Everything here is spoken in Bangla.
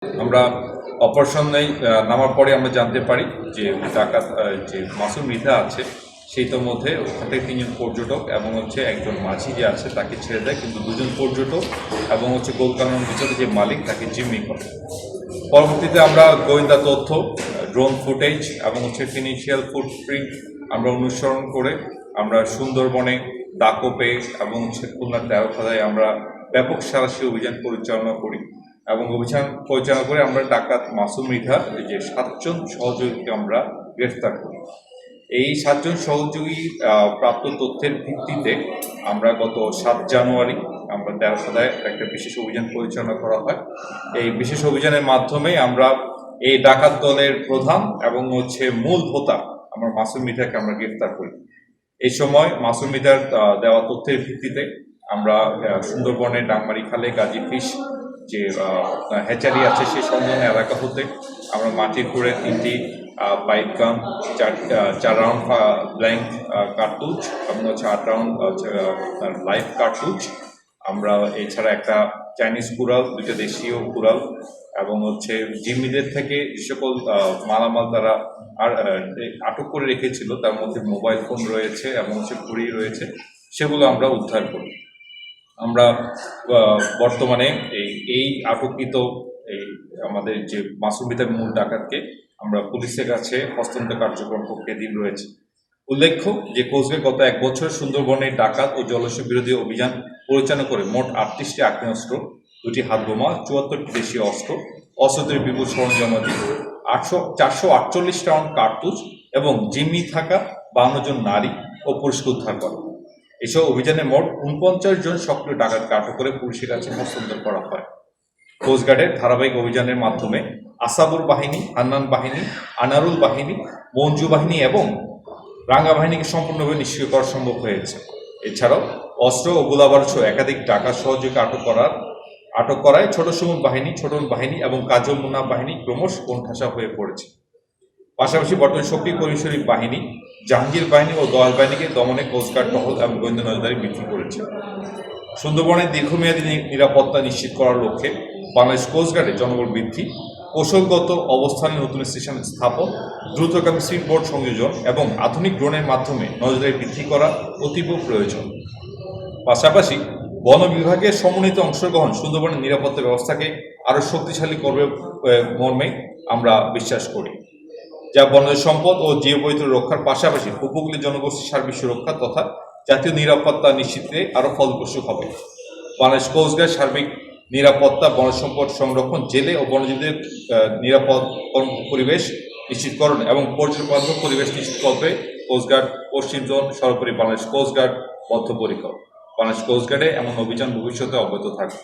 আমরা অপারেশনে নামার পরে আমরা জানতে পারি যে ডাকাত যে মাসুম মৃধা আছে সেইটার মধ্যে ওখান থেকে 3জন পর্যটক এবং একজন মাঝি যে আছে তাকে ছেড়ে দেয়, কিন্তু 2জন পর্যটক এবং গোলকানোর ভিতরে যে মালিক তাকে জিম্মি করে। পরবর্তীতে আমরা গোয়েন্দা তথ্য, ড্রোন ফুটেজ এবং ফিনান্সিয়াল ফুটপ্রিন্ট আমরা অনুসরণ করে আমরা সুন্দরবনে, দাকোপে এবং খুলনা তেরোখাদায় আমরা ব্যাপক সাঁড়াশি অভিযান পরিচালনা করি এবং অভিযান পরিচালনা করে আমরা ডাকাত মাসুম মৃধার যে 7জন সহযোগীকে আমরা গ্রেফতার করি। এই 7জন সহযোগী প্রাপ্ত তথ্যের ভিত্তিতে আমরা গত 7 জানুয়ারি আমরা তেরোখাদায় একটা বিশেষ অভিযান পরিচালনা করা হয়। এই বিশেষ অভিযানের মাধ্যমে আমরা এই ডাকাত দলের প্রধান এবং মূল হোতা আমরা মাসুম মৃধাকে আমরা গ্রেফতার করি। এই সময় মাসুম মৃধার দেওয়া তথ্যের ভিত্তিতে আমরা সুন্দরবনের ডাংমারি খালে গাজী ফিশ যে হ্যাচারি আছে সেই সংলগ্ন এলাকা হতে আমরা মাটির করে 3টি পাইপ গান, 4 রাউন্ড ব্ল্যাঙ্ক কার্তুজ এবং 8 রাউন্ড লাইভ কার্তুজ, আমরা এছাড়া একটা চাইনিজ কুড়াল, 2টা দেশীয় কুড়াল এবং জিম্মিদের থেকে যে সকল মালামাল তারা আটক করে রেখেছিল তার মধ্যে মোবাইল ফোন রয়েছে এবং ঘড়ি রয়েছে, সেগুলো আমরা উদ্ধার করি। আমরা বর্তমানে এই আটককৃত এই আমাদের যে মাসুম মৃধার মূল ডাকাতকে আমরা পুলিশের কাছে হস্তান্তর কার্যক্রম প্রক্রিয়াধীন রয়েছে। উল্লেখ্য যে কোস্টগার্ড গত 1 বছর সুন্দরবনে ডাকাত ও জলস্য বিরোধী অভিযান পরিচালনা করে মোট 38টি আগ্নেয়াস্ত্র, 2টি হাতবোমা, 74টি দেশীয় অস্ত্রের বিপুল সরঞ্জামাদি, 448 রাউন্ড কার্তুজ এবং জিম্মি থাকা 52 জন নারী ও পুরুষকে উদ্ধার করে। এসব অভিযানে মোট 49 জন সক্রিয় ডাকাতকে আটক করে পুলিশের কাছে হস্তান্তর করা হয়। কোস্টগার্ডের ধারাবাহিক অভিযানের মাধ্যমে আসাবুর বাহিনী, হান্নান বাহিনী, আনারুল বাহিনী, মঞ্জু বাহিনী এবং রাঙ্গা বাহিনীকে সম্পূর্ণভাবে নিষ্ক্রিয় করা সম্ভব হয়েছে। এছাড়াও অস্ত্র ও গোলাবারুদ সহ একাধিক ডাকাত সহযোগী আটক করায় ছোট সুমন বাহিনী এবং কাজল মুন্না বাহিনী ক্রমশ কোণঠাসা হয়ে পড়েছে। পাশাপাশি বর্তমানে শক্তি পরিসরী বাহিনী, জাহাঙ্গীর বাহিনী ও দয়াল বাহিনীকে দমনে কোস্টগার্ড টহল এবং গোয়েন্দা নজরদারি বৃদ্ধি করেছে। সুন্দরবনের দীর্ঘমেয়াদী নিরাপত্তা নিশ্চিত করার লক্ষ্যে বাংলাদেশ কোস্টগার্ডের জনবল বৃদ্ধি, কৌশলগত অবস্থানে নতুন স্টেশন স্থাপন, দ্রুতগামী স্পিডবোট সংযোজন এবং আধুনিক ড্রোনের মাধ্যমে নজরদারি বৃদ্ধি করা অতীব প্রয়োজন। পাশাপাশি বন বিভাগের সমন্বিত অংশগ্রহণ সুন্দরবনের নিরাপত্তা ব্যবস্থাকে আরও শক্তিশালী করবে মর্মে আমরা বিশ্বাস করি, যা বনজ সম্পদ ও জীববৈচিত্র্য রক্ষার পাশাপাশি উপকূলীয় জনগোষ্ঠীর সার্বিক সুরক্ষা তথা জাতীয় নিরাপত্তা নিশ্চিতে আরও ফলপ্রসূ হবে। বাংলাদেশ কোস্টগার্ড সার্বিক নিরাপত্তা, বনজ সম্পদ সংরক্ষণ, জেলে ও বনজীবীদের নিরাপদ পরিবেশ নিশ্চিতকরণ এবং পর্যটন পরিবেশ নিশ্চিত করবে কোস্টগার্ড পশ্চিম জোন, সর্বোপরি বাংলাদেশ কোস্টগার্ড বদ্ধপরিকর। বাংলাদেশ কোস্টগার্ডে এমন অভিযান ভবিষ্যতে অব্যাহত থাকবে।